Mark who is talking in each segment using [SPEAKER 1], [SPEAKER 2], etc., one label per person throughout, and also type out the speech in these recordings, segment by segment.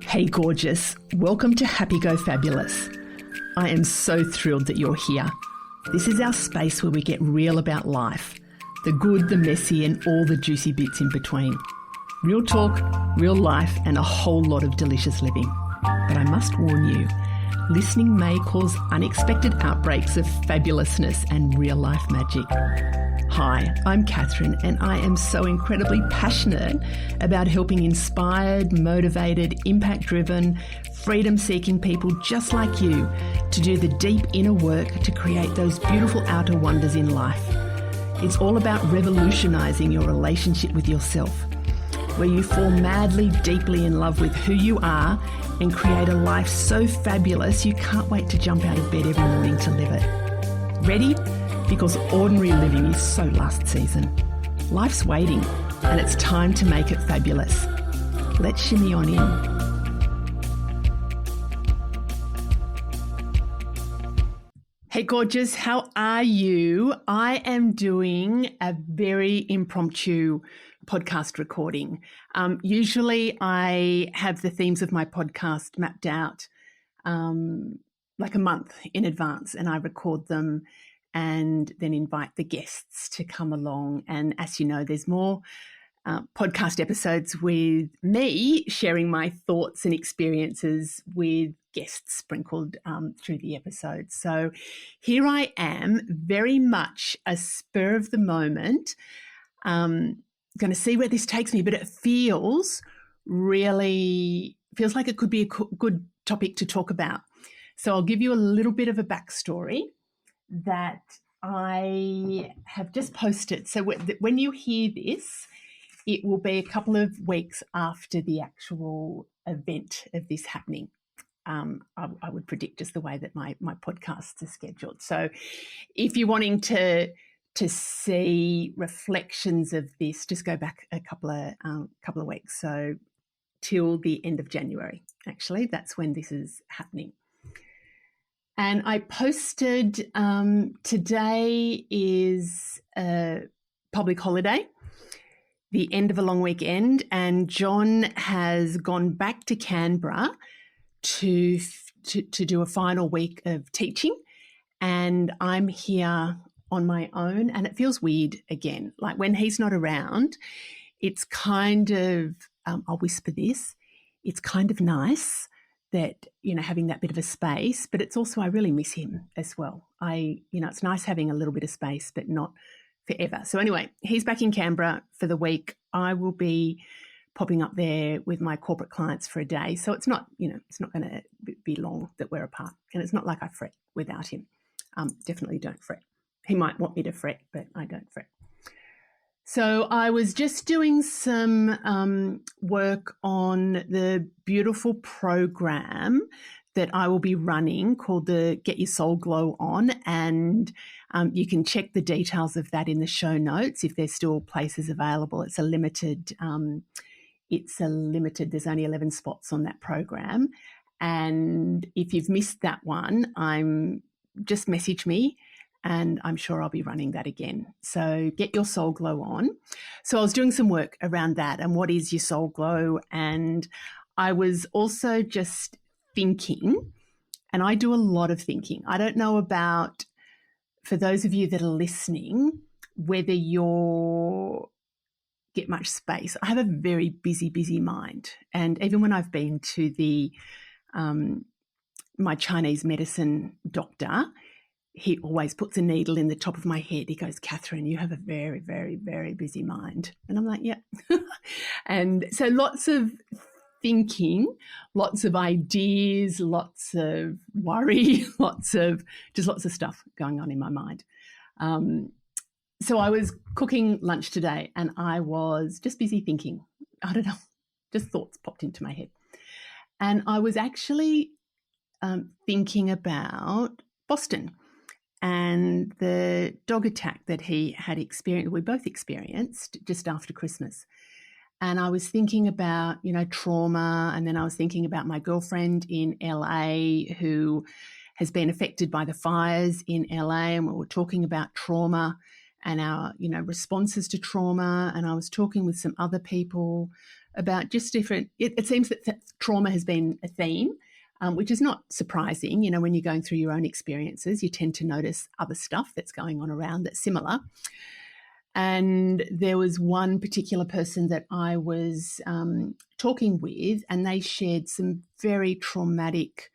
[SPEAKER 1] Hey gorgeous, welcome to Happy Go Fabulous. I am so thrilled that you're here. This is our space where we get real about life, the good, the messy and all the juicy bits in between. Real talk, real life and a whole lot of delicious living. But I must warn you, listening may cause unexpected outbreaks of fabulousness and real life magic. Hi, I'm Catherine and I am so incredibly passionate about helping inspired, motivated, impact-driven, freedom-seeking people just like you to do the deep inner work to create those beautiful outer wonders in life. It's all about revolutionising your relationship with yourself, where you fall madly, deeply in love with who you are and create a life so fabulous you can't wait to jump out of bed every morning to live it. Ready? Because ordinary living is so last season. Life's waiting and it's time to make it fabulous. Let's shimmy on in. Hey gorgeous, how are you? I am doing a very impromptu podcast recording. Usually I have the themes of my podcast mapped out like a month in advance and I record them and then invite the guests to come along. And as you know, there's more podcast episodes with me sharing my thoughts and experiences with guests sprinkled through the episodes. So here I am, very much a spur of the moment. Going to see where this takes me, but it feels like it could be a good topic to talk about. So I'll give you a little bit of a backstory that I have just posted. So when you hear this, it will be a couple of weeks after the actual event of this happening. I would predict just the way that my podcasts are scheduled. So if you're wanting to see reflections of this, just go back a couple of weeks. So till the end of January, actually, that's when this is happening. And I posted, today is a public holiday, the end of a long weekend, and John has gone back to Canberra to do a final week of teaching. And I'm here on my own and it feels weird again. Like when he's not around, it's kind of, I'll whisper this, it's kind of nice that, having that bit of a space, but it's also, I really miss him as well. It's nice having a little bit of space, but not forever. So anyway, he's back in Canberra for the week. I will be popping up there with my corporate clients for a day. So it's not, it's not going to be long that we're apart. And it's not like I fret without him. Definitely don't fret. He might want me to fret, but I don't fret. So I was just doing some work on the beautiful program that I will be running called the Get Your Soul Glow On. And you can check the details of that in the show notes if there's still places available. It's a limited, there's only 11 spots on that program. And if you've missed that one, just message me. And I'm sure I'll be running that again. So Get Your Soul Glow On. So I was doing some work around that and what is your soul glow? And I was also just thinking, and I do a lot of thinking. I don't know about, for those of you that are listening, whether you get much space. I have a very busy mind. And even when I've been to my Chinese medicine doctor, he always puts a needle in the top of my head. He goes, Catherine, you have a very, very, very busy mind. And I'm like, yeah. And so lots of thinking, lots of ideas, lots of worry, lots of stuff going on in my mind. So I was cooking lunch today and I was just busy thinking. I don't know, just thoughts popped into my head. And I was actually thinking about Boston and the dog attack that he had experienced, we both experienced just after Christmas. And I was thinking about, trauma. And then I was thinking about my girlfriend in LA who has been affected by the fires in LA. And we were talking about trauma and our, responses to trauma. And I was talking with some other people about just different, it seems that trauma has been a theme, which is not surprising. You know, when you're going through your own experiences, you tend to notice other stuff that's going on around that's similar. And there was one particular person that I was talking with, and they shared some very traumatic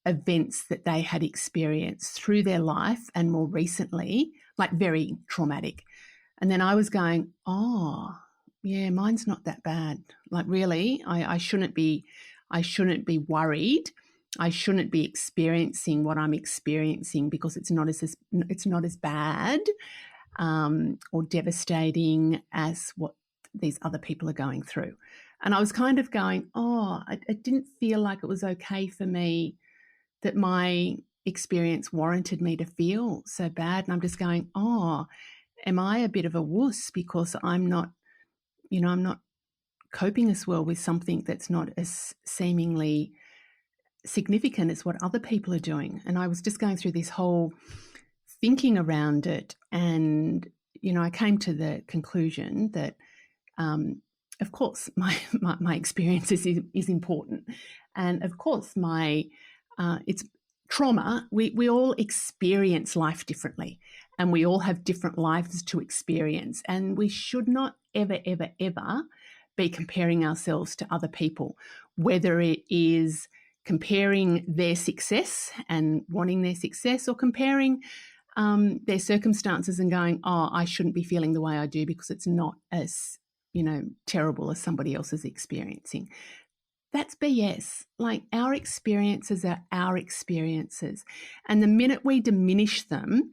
[SPEAKER 1] events that they had experienced through their life and more recently, like very traumatic. And then I was going, oh, yeah, mine's not that bad. Like, really, I shouldn't be worried. I shouldn't be experiencing what I'm experiencing because it's not as bad or devastating as what these other people are going through. And I was kind of going, oh, I didn't feel like it was okay for me that my experience warranted me to feel so bad. And I'm just going, oh, am I a bit of a wuss because I'm not coping as well with something that's not as seemingly significant as what other people are doing? And I was just going through this whole thinking around it. And, you know, I came to the conclusion that, of course, my experience is important. And of course, it's trauma. We all experience life differently, and we all have different lives to experience. And we should not ever, ever, ever be comparing ourselves to other people, whether it is comparing their success and wanting their success, or comparing their circumstances and going, oh, I shouldn't be feeling the way I do because it's not as, you know, terrible as somebody else is experiencing. That's BS. Like, our experiences are our experiences. And the minute we diminish them,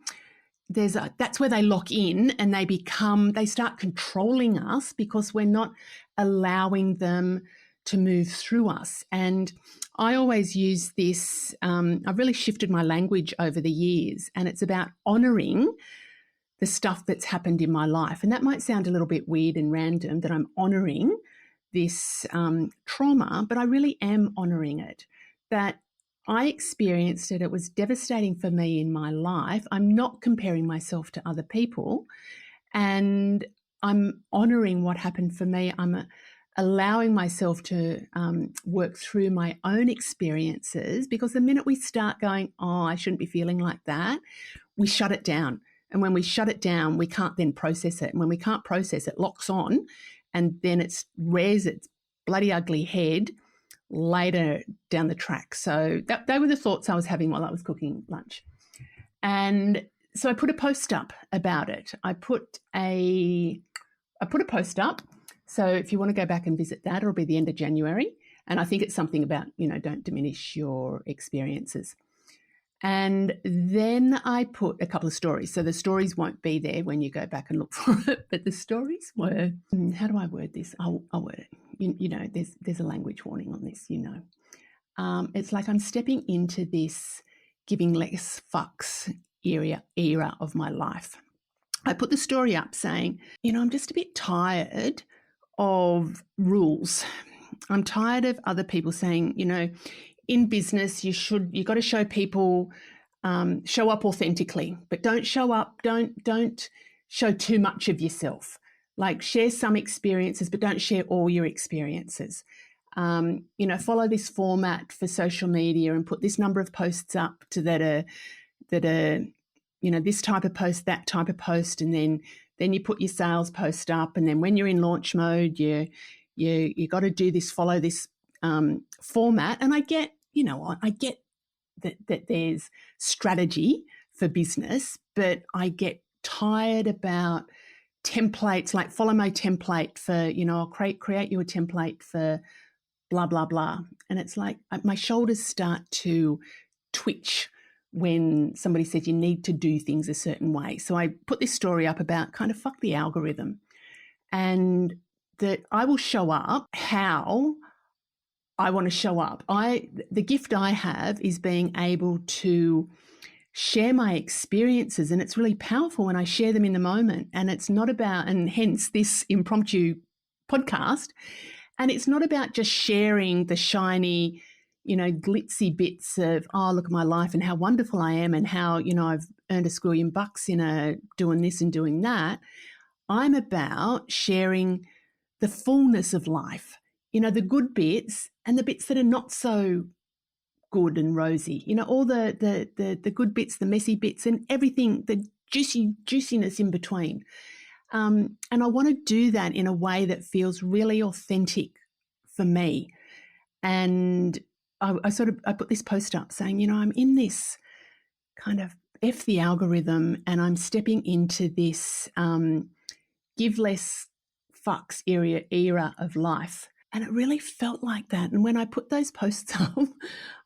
[SPEAKER 1] that's where they lock in and they start controlling us because we're not allowing them to move through us. And I always use this, I've really shifted my language over the years, and it's about honouring the stuff that's happened in my life. And that might sound a little bit weird and random, that I'm honouring this trauma, but I really am honouring it, that I experienced it. It was devastating for me in my life. I'm not comparing myself to other people, and I'm honouring what happened for me. I'm allowing myself to work through my own experiences, because the minute we start going, oh, I shouldn't be feeling like that, we shut it down. And when we shut it down, we can't then process it. And when we can't process it, locks on, and then it rears its bloody ugly head later down the track. So they were the thoughts I was having while I was cooking lunch. And so I put a post up about it. I put a post up. So if you want to go back and visit that, it'll be the end of January. And I think it's something about, you know, don't diminish your experiences. And then I put a couple of stories. So the stories won't be there when you go back and look for it, but the stories were, how do I word this? I'll word it. You know, there's a language warning on this, you know. It's like I'm stepping into this giving less fucks era of my life. I put the story up saying, you know, I'm just a bit tired of rules. I'm tired of other people saying, you know, in business, you got to show people, show up authentically, but don't show too much of yourself. Like, share some experiences, but don't share all your experiences. You know, follow this format for social media and put this number of posts up that are, you know, this type of post, that type of post, and then you put your sales post up, and then when you're in launch mode, you got to do this, follow this format. And I get that there's strategy for business, but I get tired about templates, like follow my template for, you know, I'll create you a template for blah, blah, blah. And it's like my shoulders start to twitch when somebody says you need to do things a certain way. So I put this story up about kind of fuck the algorithm, and that I will show up how I want to show up. The gift I have is being able to share my experiences, and it's really powerful when I share them in the moment. And it's not about, and hence this impromptu podcast, and it's not about just sharing the shiny, you know, glitzy bits of, oh, look at my life and how wonderful I am and how, you know, I've earned a squillion bucks in doing this and doing that. I'm about sharing the fullness of life, the good bits and the bits that are not so good and rosy, all the good bits, the messy bits, and everything, the juiciness in between. And I want to do that in a way that feels really authentic for me. And I put this post up saying, I'm in this kind of F the algorithm, and I'm stepping into this give less fucks era of life. And it really felt like that. And when I put those posts up,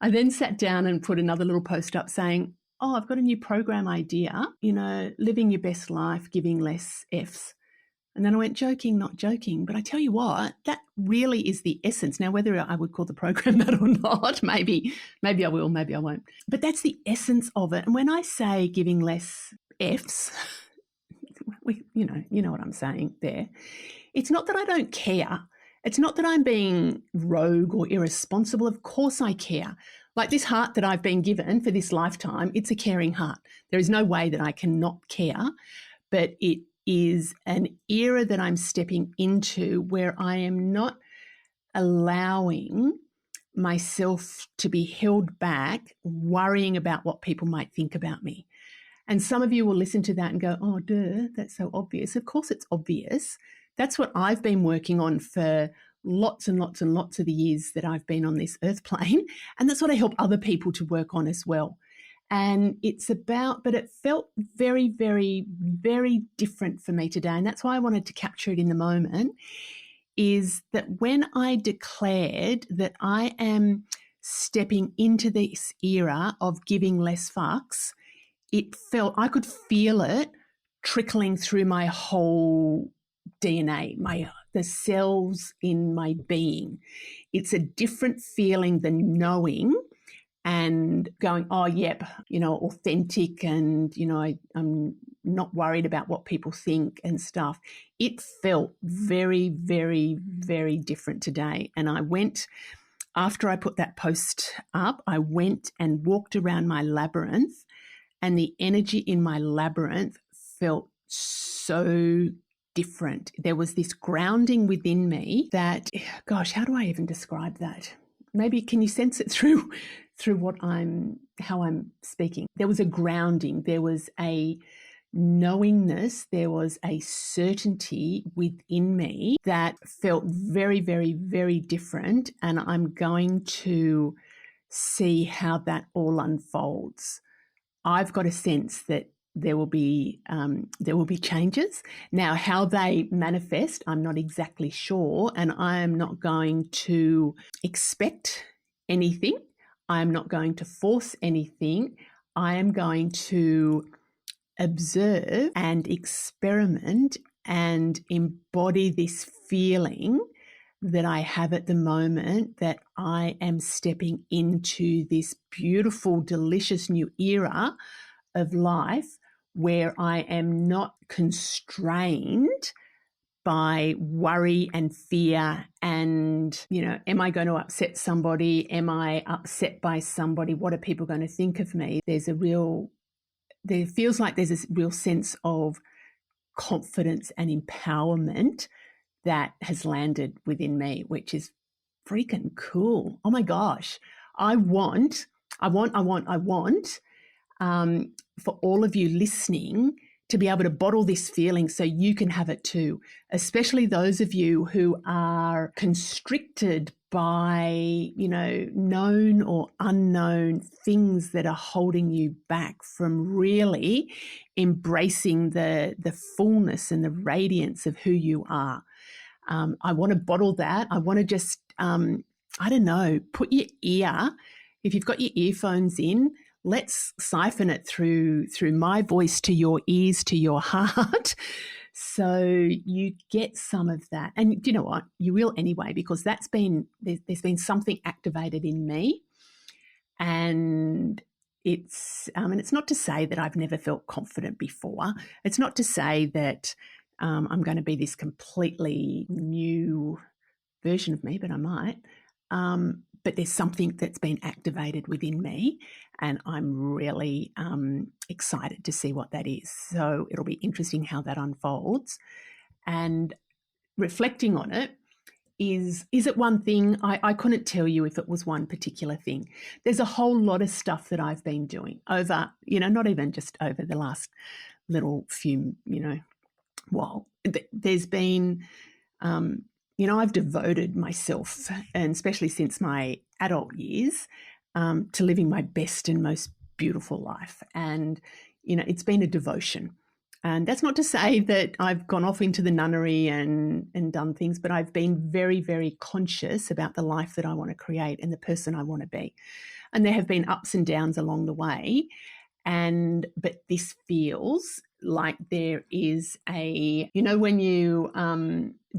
[SPEAKER 1] I then sat down and put another little post up saying, I've got a new program idea, living your best life, giving less Fs. And then I went, joking, not joking. But I tell you what, that really is the essence. Now, whether I would call the program that or not, maybe I will, maybe I won't. But that's the essence of it. And when I say giving less Fs, you know what I'm saying there. It's not that I don't care. It's not that I'm being rogue or irresponsible. Of course I care. Like this heart that I've been given for this lifetime, it's a caring heart. There is no way that I can not care, but it is an era that I'm stepping into where I am not allowing myself to be held back, worrying about what people might think about me. And some of you will listen to that and go, oh, duh, that's so obvious. Of course it's obvious. That's what I've been working on for lots and lots and lots of the years that I've been on this earth plane. And that's what I help other people to work on as well. And but it felt very, very, very different for me today. And that's why I wanted to capture it in the moment, is that when I declared that I am stepping into this era of giving less fucks, I could feel it trickling through my whole DNA, the cells in my being. It's a different feeling than knowing and going, oh, yep, authentic, and, I'm not worried about what people think and stuff. It felt very, very, very different today. And after I put that post up, I went and walked around my labyrinth, and the energy in my labyrinth felt so different. There was this grounding within me that, gosh, how do I even describe that? Maybe can you sense it through how I'm speaking? There was a grounding, there was a knowingness, there was a certainty within me that felt very, very, very different. And I'm going to see how that all unfolds. I've got a sense that there will be changes. Now, how they manifest, I'm not exactly sure, and I am not going to expect anything. I am not going to force anything. I am going to observe and experiment and embody this feeling that I have at the moment, that I am stepping into this beautiful, delicious new era of life where I am not constrained by worry and fear and, am I going to upset somebody? Am I upset by somebody? What are people going to think of me? There feels like there's this real sense of confidence and empowerment that has landed within me, which is freaking cool. Oh my gosh. I want for all of you listening to be able to bottle this feeling so you can have it too, especially those of you who are constricted by, known or unknown things that are holding you back from really embracing the fullness and the radiance of who you are. I want to bottle that. I want to just, put your ear, if you've got your earphones in, let's siphon it through my voice to your ears, to your heart, so you get some of that. And you know what? You will anyway, because there's been something activated in me, and it's not to say that I've never felt confident before. It's not to say that I'm going to be this completely new version of me, but I might. But there's something that's been activated within me, and I'm really excited to see what that is. So it'll be interesting how that unfolds. And reflecting on it, is it one thing? I couldn't tell you if it was one particular thing. There's a whole lot of stuff that I've been doing over, not even just over the last little few, while. There's been, I've devoted myself, and especially since my adult years, to living my best and most beautiful life. And, it's been a devotion. And that's not to say that I've gone off into the nunnery and done things, but I've been very, very conscious about the life that I want to create and the person I want to be. And there have been ups and downs along the way. But this feels like there is when you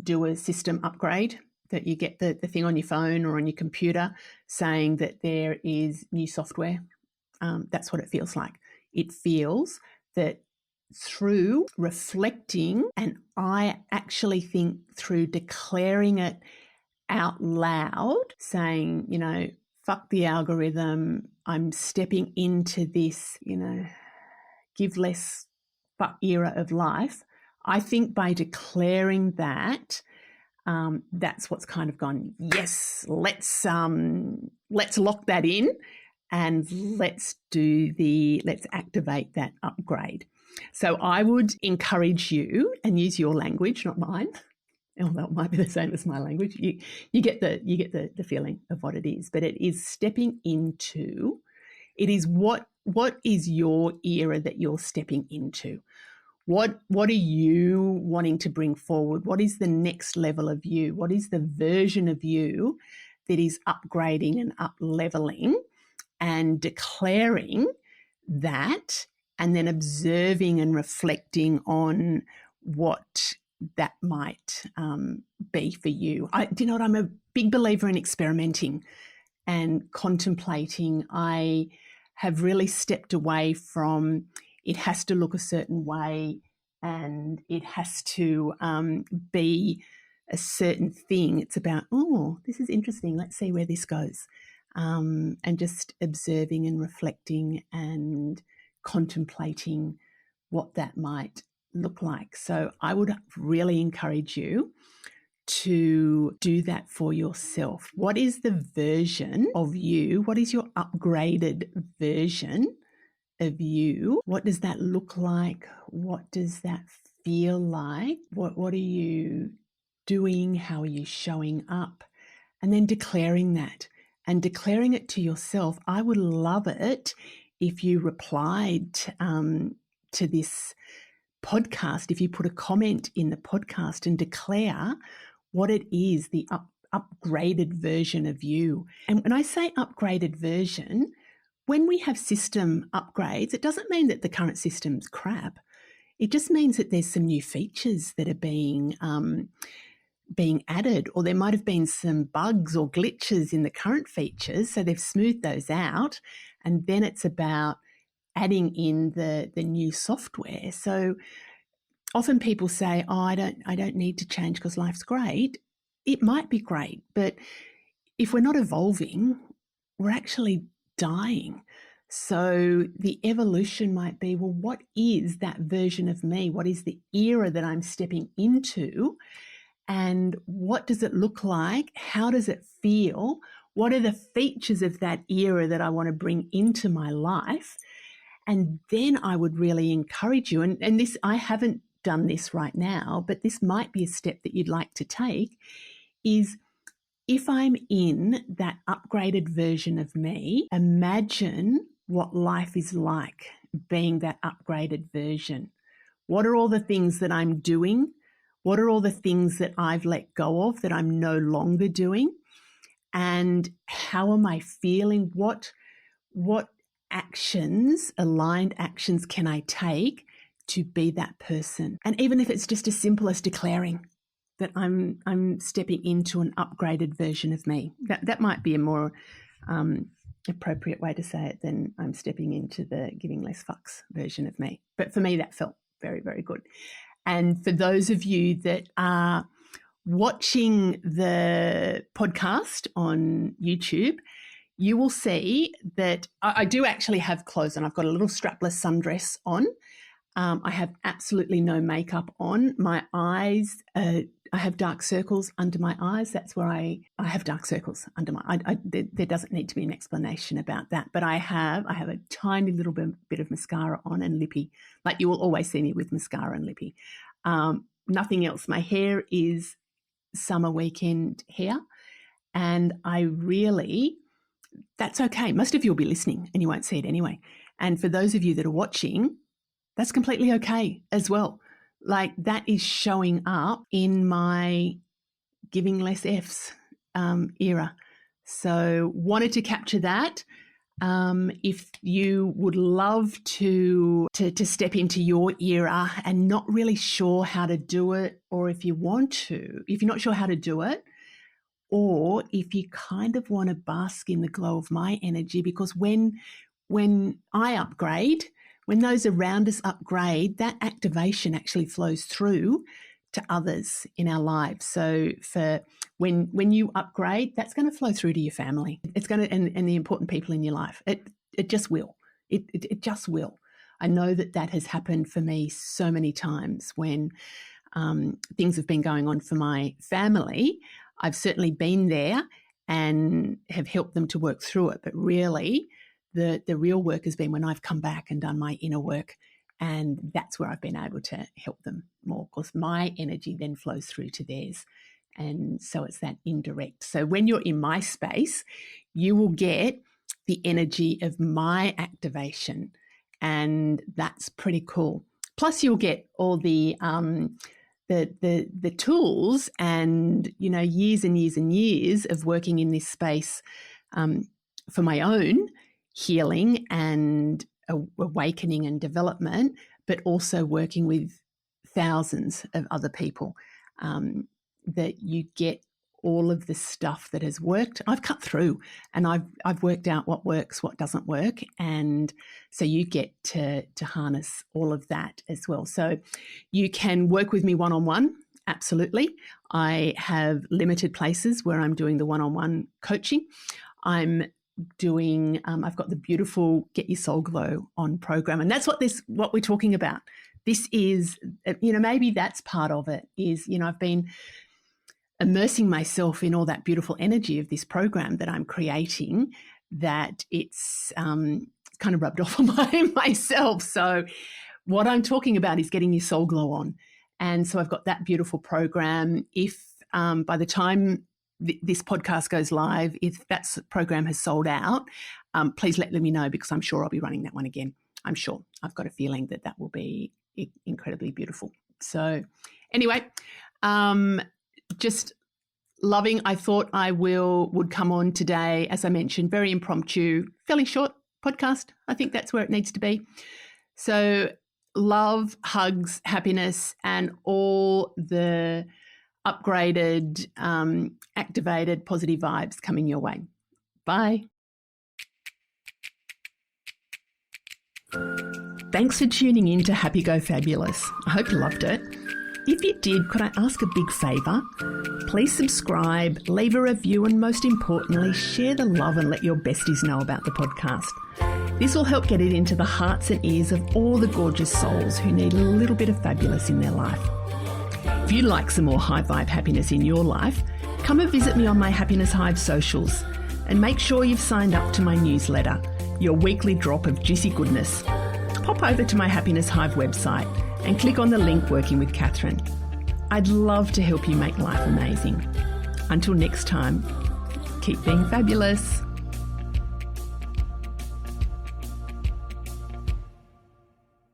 [SPEAKER 1] do a system upgrade, that you get the thing on your phone or on your computer saying that there is new software. That's what it feels like. It feels that through reflecting, and I actually think through declaring it out loud, saying, fuck the algorithm, I'm stepping into this, give less fuck era of life. I think by declaring that, that's what's kind of gone, yes, let's lock that in and let's activate that upgrade. So I would encourage you, and use your language, not mine, although it might be the same as my language. You get the feeling of what it is, but it is stepping into. It is what is your era that you're stepping into. What are you wanting to bring forward? What is the next level of you? What is the version of you that is upgrading and up-leveling, and declaring that, and then observing and reflecting on what that might be for you. I'm a big believer in experimenting and contemplating. I have really stepped away from it has to look a certain way and it has to be a certain thing. It's about, this is interesting. Let's see where this goes. And just observing and reflecting and contemplating what that might look like. So I would really encourage you to do that for yourself. What is the version of you? What is your upgraded version of you? What does that look like? What does that feel like? What are you doing? How are you showing up? And then declaring that and declaring it to yourself. I would love it if you replied to this podcast, if you put a comment in the podcast and declare what it is, the upgraded version of you. And when I say upgraded version, when we have system upgrades, it doesn't mean that the current system's crap. It just means that there's some new features that are being added, or there might have been some bugs or glitches in the current features, so they've smoothed those out, and then it's about adding in the new software. So often people say, I don't need to change because life's great. It might be great, but if we're not evolving, we're actually dying. So the evolution might be, well, what is that version of me? What is the era that I'm stepping into? And what does it look like? How does it feel? What are the features of that era that I want to bring into my life? And then I would really encourage you, and this, I haven't done this right now, but this might be a step that you'd like to take, is if I'm in that upgraded version of me, imagine what life is like being that upgraded version. What are all the things that I'm doing? What are all the things that I've let go of that I'm no longer doing? And how am I feeling? What actions, aligned actions, can I take to be that person? And even if it's just as simple as declaring that I'm stepping into an upgraded version of me, that might be a more appropriate way to say it than I'm stepping into the giving less fucks version of me. But for me, that felt very, very good. And for those of you that are watching the podcast on YouTube, you will see that I do actually have clothes on. I've got a little strapless sundress on. I have absolutely no makeup on. My eyes are have dark circles under my eyes. That's where I have dark circles under my eyes. There doesn't need to be an explanation about that. But I have a tiny little bit of mascara on and lippy. Like, you will always see me with mascara and lippy. Nothing else. My hair is summer weekend hair. And that's okay. Most of you will be listening and you won't see it anyway. And for those of you that are watching, that's completely okay as well. Like, that is showing up in my giving less Fs era. So wanted to capture that. If you would love to step into your era and not really sure how to do it, or if you're not sure how to do it, or if you kind of want to bask in the glow of my energy, because when I upgrade, when those around us upgrade, that activation actually flows through to others in our lives. So for when you upgrade, that's going to flow through to your family. It's going to, and the important people in your life. It just will. It just will. I know that has happened for me so many times when things have been going on for my family. I've certainly been there and have helped them to work through it. But really, the real work has been when I've come back and done my inner work. And that's where I've been able to help them more, because my energy then flows through to theirs. And so it's that indirect. So when you're in my space, you will get the energy of my activation. And that's pretty cool. Plus, you'll get all the tools and, years and years and years of working in this space for my own healing and awakening and development, but also working with thousands of other people, that you get all of the stuff that has worked. I've cut through and I've worked out what works, what doesn't work. And so you get to harness all of that as well. So you can work with me one-on-one. Absolutely. I have limited places where I'm doing the one-on-one coaching. I've got the beautiful Get Your Soul Glow On program. And that's what we're talking about. This is, maybe that's part of it is, I've been immersing myself in all that beautiful energy of this program that I'm creating, that it's kind of rubbed off on myself. So what I'm talking about is getting your soul glow on. And so I've got that beautiful program. If by the time this podcast goes live, if that program has sold out, please let me know, because I'm sure I'll be running that one again. I'm sure. I've got a feeling that will be incredibly beautiful. So anyway, just loving. I thought I would come on today, as I mentioned, very impromptu, fairly short podcast. I think that's where it needs to be. So love, hugs, happiness, and all the upgraded, activated, positive vibes coming your way. Bye. Thanks for tuning in to Happy Go Fabulous. I hope you loved it. If you did, could I ask a big favour? Please subscribe, leave a review, and most importantly, share the love and let your besties know about the podcast. This will help get it into the hearts and ears of all the gorgeous souls who need a little bit of fabulous in their life. If you'd like some more high vibe happiness in your life, come and visit me on my Happiness Hive socials, and make sure you've signed up to my newsletter, your weekly drop of juicy goodness. Pop over to my Happiness Hive website and click on the link Working with Catherine. I'd love to help you make life amazing. Until next time, keep being fabulous.